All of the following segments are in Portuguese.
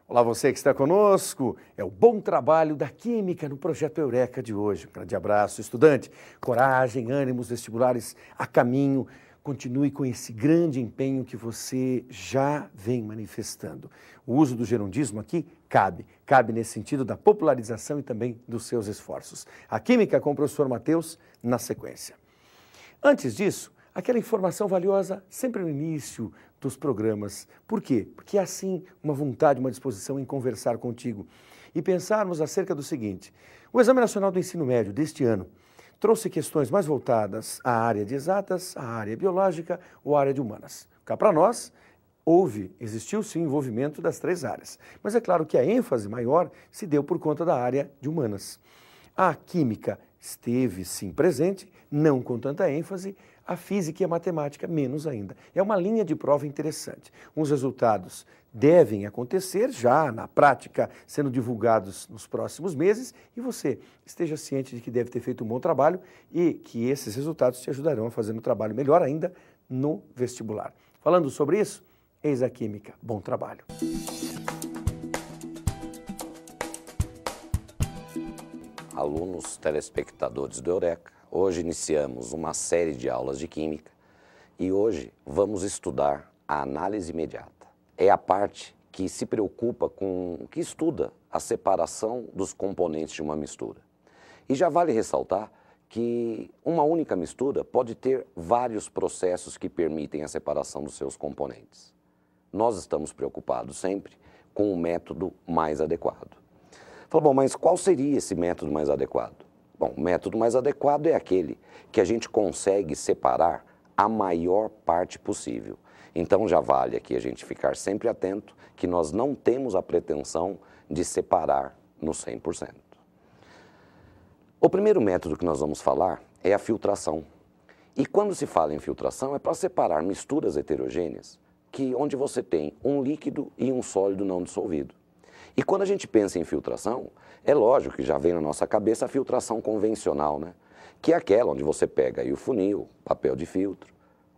Olá, você que está conosco. É o bom trabalho da Química no Projeto Eureka de hoje. Um grande abraço, estudante. Coragem, ânimos vestibulares a caminho. Continue com esse grande empenho que você já vem manifestando. O uso do gerundismo aqui cabe nesse sentido da popularização e também dos seus esforços. A Química com o professor Matheus na sequência. Antes disso, aquela informação valiosa sempre no início dos programas. Por quê? Porque é assim uma vontade, uma disposição em conversar contigo e pensarmos acerca do seguinte: o Exame Nacional do Ensino Médio deste ano trouxe questões mais voltadas à área de exatas, à área biológica ou à área de humanas. Cá para nós, existiu sim envolvimento das três áreas, mas é claro que a ênfase maior se deu por conta da área de humanas. A química esteve sim presente, não com tanta ênfase, a física e a matemática menos ainda. É uma linha de prova interessante. Os resultados devem acontecer já na prática, sendo divulgados nos próximos meses, e você esteja ciente de que deve ter feito um bom trabalho e que esses resultados te ajudarão a fazer um trabalho melhor ainda no vestibular. Falando sobre isso, eis a Química. Bom trabalho. Alunos, telespectadores do Eureka, hoje iniciamos uma série de aulas de Química e hoje vamos estudar a análise imediata. É a parte que se preocupa que estuda a separação dos componentes de uma mistura. E já vale ressaltar que uma única mistura pode ter vários processos que permitem a separação dos seus componentes. Nós estamos preocupados sempre com o método mais adequado. Bom, mas qual seria esse método mais adequado? Bom, o método mais adequado é aquele que a gente consegue separar a maior parte possível. Então já vale aqui a gente ficar sempre atento que nós não temos a pretensão de separar no 100%. O primeiro método que nós vamos falar é a filtração. E quando se fala em filtração é para separar misturas heterogêneas, onde você tem um líquido e um sólido não dissolvido. E quando a gente pensa em filtração, é lógico que já vem na nossa cabeça a filtração convencional, né? Que é aquela onde você pega aí o funil, papel de filtro.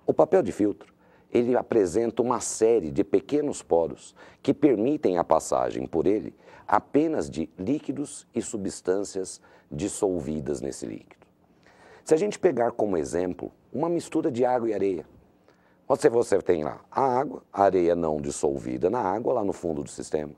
O papel de filtro, ele apresenta uma série de pequenos poros que permitem a passagem por ele apenas de líquidos e substâncias dissolvidas nesse líquido. Se a gente pegar como exemplo uma mistura de água e areia, você tem lá a água, a areia não dissolvida na água, lá no fundo do sistema.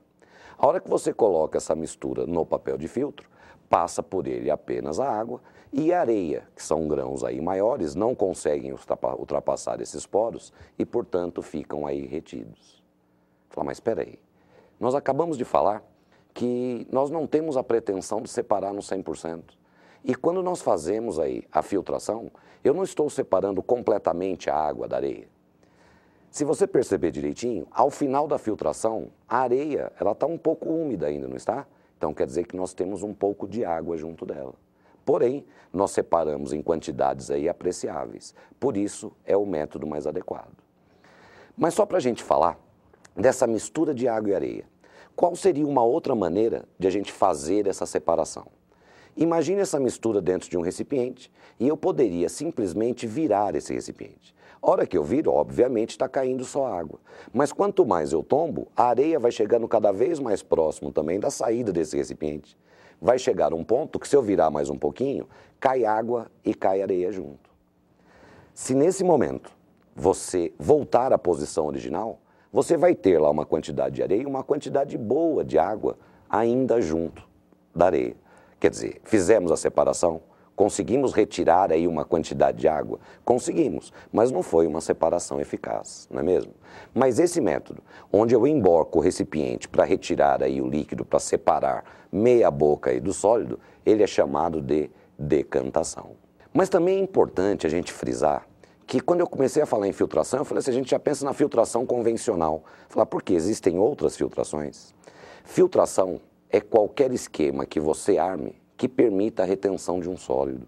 A hora que você coloca essa mistura no papel de filtro, passa por ele apenas a água e a areia, que são grãos aí maiores, não conseguem ultrapassar esses poros e, portanto, ficam aí retidos. Fala, mas espera aí, nós acabamos de falar que nós não temos a pretensão de separar no 100%. E quando nós fazemos aí a filtração, eu não estou separando completamente a água da areia. Se você perceber direitinho, ao final da filtração, a areia está um pouco úmida ainda, não está? Então quer dizer que nós temos um pouco de água junto dela. Porém, nós separamos em quantidades aí apreciáveis. Por isso, é o método mais adequado. Mas só para a gente falar dessa mistura de água e areia, qual seria uma outra maneira de a gente fazer essa separação? Imagine essa mistura dentro de um recipiente e eu poderia simplesmente virar esse recipiente. A hora que eu viro, obviamente, está caindo só água. Mas quanto mais eu tombo, a areia vai chegando cada vez mais próximo também da saída desse recipiente. Vai chegar um ponto que, se eu virar mais um pouquinho, cai água e cai areia junto. Se nesse momento você voltar à posição original, você vai ter lá uma quantidade de areia e uma quantidade boa de água ainda junto da areia. Quer dizer, fizemos a separação, conseguimos retirar aí uma quantidade de água? Conseguimos, mas não foi uma separação eficaz, não é mesmo? Mas esse método, onde eu emborco o recipiente para retirar aí o líquido, para separar meia boca aí do sólido, ele é chamado de decantação. Mas também é importante a gente frisar que quando eu comecei a falar em filtração, eu falei assim, a gente já pensa na filtração convencional. Falar, por quê? Existem outras filtrações? Filtração é qualquer esquema que você arme que permita a retenção de um sólido.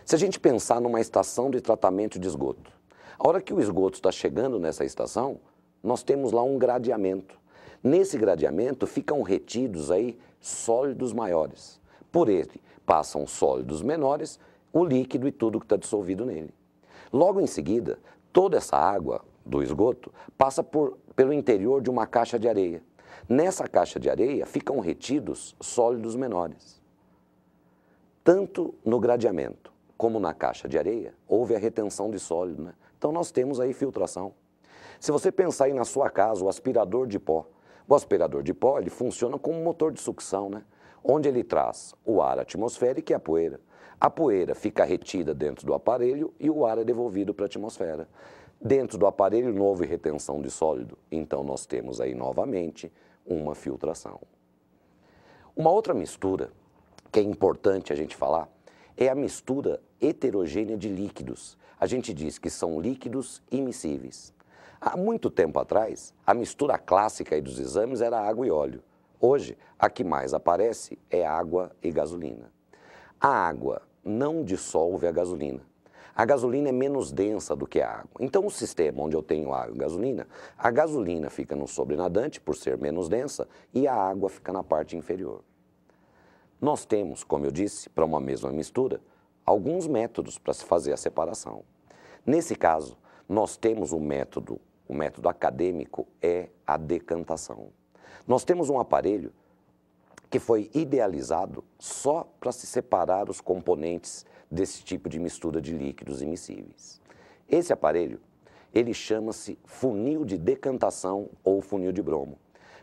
Se a gente pensar numa estação de tratamento de esgoto, a hora que o esgoto está chegando nessa estação, nós temos lá um gradeamento. Nesse gradeamento ficam retidos aí sólidos maiores. Por ele passam sólidos menores, o líquido e tudo que está dissolvido nele. Logo em seguida, toda essa água do esgoto passa pelo interior de uma caixa de areia. Nessa caixa de areia ficam retidos sólidos menores. Tanto no gradeamento como na caixa de areia, houve a retenção de sólido, né? Então nós temos aí filtração. Se você pensar aí na sua casa, o aspirador de pó. O aspirador de pó, ele funciona como um motor de sucção, né? Onde ele traz o ar atmosférico e a poeira. A poeira fica retida dentro do aparelho e o ar é devolvido para a atmosfera. Dentro do aparelho não houve retenção de sólido, então nós temos aí novamente uma filtração. Uma outra mistura que é importante a gente falar é a mistura heterogênea de líquidos. A gente diz que são líquidos immiscíveis. Há muito tempo atrás, a mistura clássica aí dos exames era água e óleo. Hoje, a que mais aparece é água e gasolina. A água não dissolve a gasolina. A gasolina é menos densa do que a água. Então, o sistema onde eu tenho água e a gasolina fica no sobrenadante, por ser menos densa, e a água fica na parte inferior. Nós temos, como eu disse, para uma mesma mistura, alguns métodos para se fazer a separação. Nesse caso, nós temos o método acadêmico é a decantação. Nós temos um aparelho que foi idealizado só para se separar os componentes desse tipo de mistura de líquidos immiscíveis. Esse aparelho, ele chama-se funil de decantação ou funil de bromo.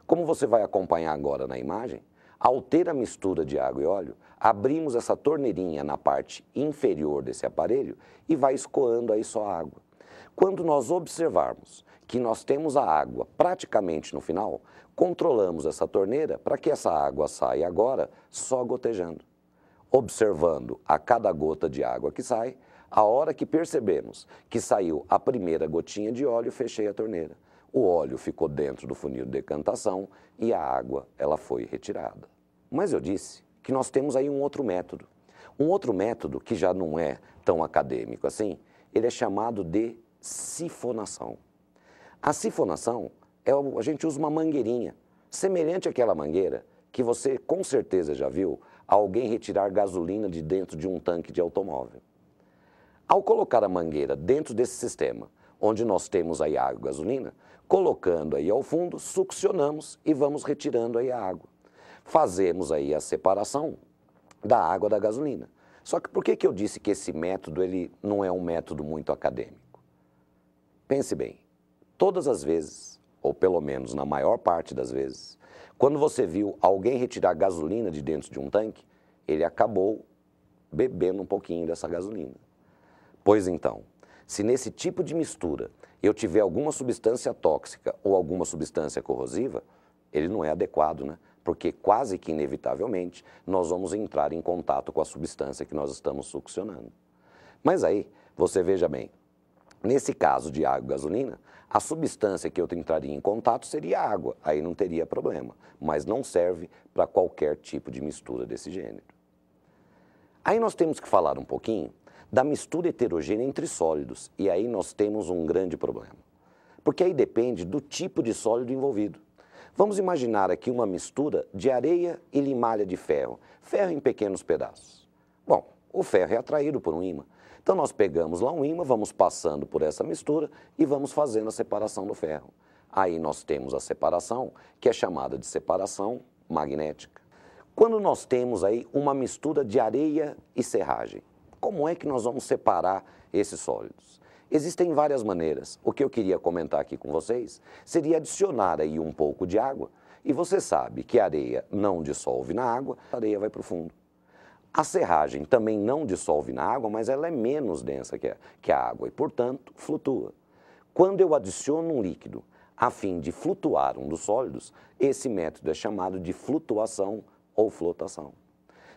Como você vai acompanhar agora na imagem, ao ter a mistura de água e óleo, abrimos essa torneirinha na parte inferior desse aparelho e vai escoando aí só água. Quando nós observarmos que nós temos a água praticamente no final, controlamos essa torneira para que essa água saia agora só gotejando. Observando a cada gota de água que sai, a hora que percebemos que saiu a primeira gotinha de óleo, fechei a torneira. O óleo ficou dentro do funil de decantação e a água ela foi retirada. Mas eu disse que nós temos aí um outro método. Um outro método que já não é tão acadêmico assim, ele é chamado de sifonação. A sifonação a gente usa uma mangueirinha, semelhante àquela mangueira que você com certeza já viu alguém retirar gasolina de dentro de um tanque de automóvel. Ao colocar a mangueira dentro desse sistema, onde nós temos aí água e gasolina, colocando aí ao fundo, succionamos e vamos retirando aí a água. Fazemos aí a separação da água da gasolina. Só que por que eu disse que esse método ele não é um método muito acadêmico? Pense bem, todas as vezes, ou pelo menos na maior parte das vezes, quando você viu alguém retirar gasolina de dentro de um tanque, ele acabou bebendo um pouquinho dessa gasolina. Pois então, se nesse tipo de mistura eu tiver alguma substância tóxica ou alguma substância corrosiva, ele não é adequado, né? Porque quase que inevitavelmente nós vamos entrar em contato com a substância que nós estamos succionando. Mas aí, você veja bem, nesse caso de água e gasolina, a substância que eu entraria em contato seria água, aí não teria problema, mas não serve para qualquer tipo de mistura desse gênero. Aí nós temos que falar um pouquinho da mistura heterogênea entre sólidos, e aí nós temos um grande problema, porque aí depende do tipo de sólido envolvido. Vamos imaginar aqui uma mistura de areia e limalha de ferro, ferro em pequenos pedaços. Bom, o ferro é atraído por um ímã. Então nós pegamos lá um ímã, vamos passando por essa mistura e vamos fazendo a separação do ferro. Aí nós temos a separação, que é chamada de separação magnética. Quando nós temos aí uma mistura de areia e serragem, como é que nós vamos separar esses sólidos? Existem várias maneiras. O que eu queria comentar aqui com vocês seria adicionar aí um pouco de água, e você sabe que a areia não dissolve na água, a areia vai para o fundo. A serragem também não dissolve na água, mas ela é menos densa que a água e, portanto, flutua. Quando eu adiciono um líquido a fim de flutuar um dos sólidos, esse método é chamado de flutuação ou flotação.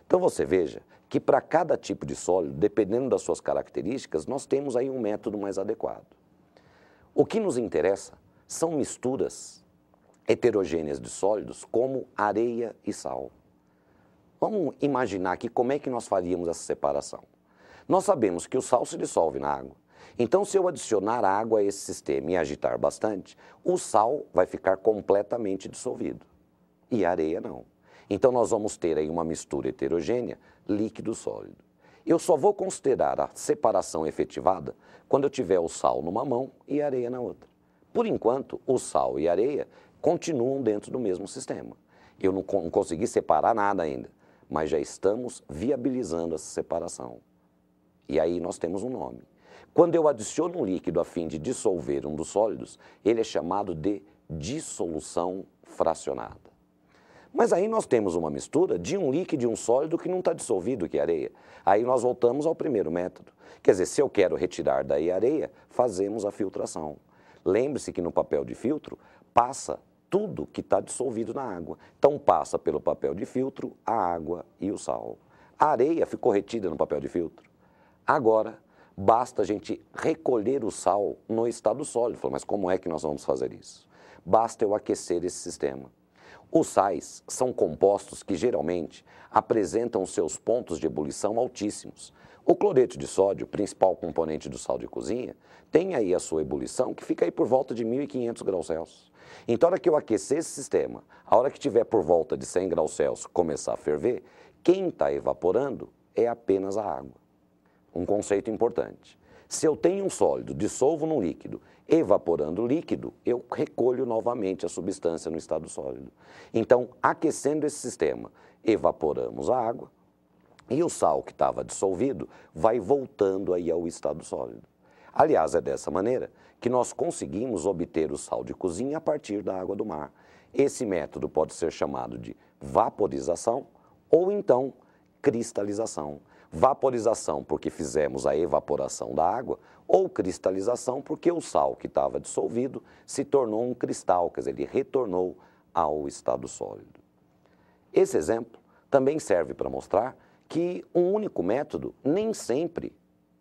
Então você veja que para cada tipo de sólido, dependendo das suas características, nós temos aí um método mais adequado. O que nos interessa são misturas heterogêneas de sólidos como areia e sal. Vamos imaginar aqui como é que nós faríamos essa separação. Nós sabemos que o sal se dissolve na água. Então, se eu adicionar água a esse sistema e agitar bastante, o sal vai ficar completamente dissolvido e a areia não. Então, nós vamos ter aí uma mistura heterogênea, líquido-sólido. Eu só vou considerar a separação efetivada quando eu tiver o sal numa mão e a areia na outra. Por enquanto, o sal e a areia continuam dentro do mesmo sistema. Eu não consegui separar nada ainda, mas já estamos viabilizando essa separação. E aí nós temos um nome. Quando eu adiciono um líquido a fim de dissolver um dos sólidos, ele é chamado de dissolução fracionada. Mas aí nós temos uma mistura de um líquido e um sólido que não está dissolvido, que é areia. Aí nós voltamos ao primeiro método. Quer dizer, se eu quero retirar daí a areia, fazemos a filtração. Lembre-se que no papel de filtro passa tudo que está dissolvido na água. Então passa pelo papel de filtro a água e o sal. A areia ficou retida no papel de filtro. Agora, basta a gente recolher o sal no estado sólido. Mas como é que nós vamos fazer isso? Basta eu aquecer esse sistema. Os sais são compostos que geralmente apresentam seus pontos de ebulição altíssimos. O cloreto de sódio, principal componente do sal de cozinha, tem aí a sua ebulição que fica aí por volta de 1.500 graus Celsius. Então, a hora que eu aquecer esse sistema, a hora que tiver por volta de 100 graus Celsius começar a ferver, quem está evaporando é apenas a água. Um conceito importante. Se eu tenho um sólido, dissolvo num líquido, evaporando o líquido, eu recolho novamente a substância no estado sólido. Então, aquecendo esse sistema, evaporamos a água e o sal que estava dissolvido vai voltando aí ao estado sólido. Aliás, é dessa maneira que nós conseguimos obter o sal de cozinha a partir da água do mar. Esse método pode ser chamado de vaporização ou então cristalização. Vaporização porque fizemos a evaporação da água ou cristalização porque o sal que estava dissolvido se tornou um cristal, quer dizer, ele retornou ao estado sólido. Esse exemplo também serve para mostrar que um único método nem sempre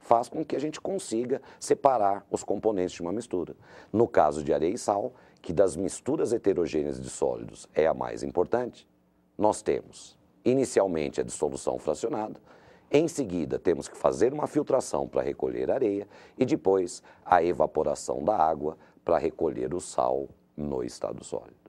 faz com que a gente consiga separar os componentes de uma mistura. No caso de areia e sal, que das misturas heterogêneas de sólidos é a mais importante, nós temos inicialmente a dissolução fracionada. Em seguida, temos que fazer uma filtração para recolher a areia e depois a evaporação da água para recolher o sal no estado sólido.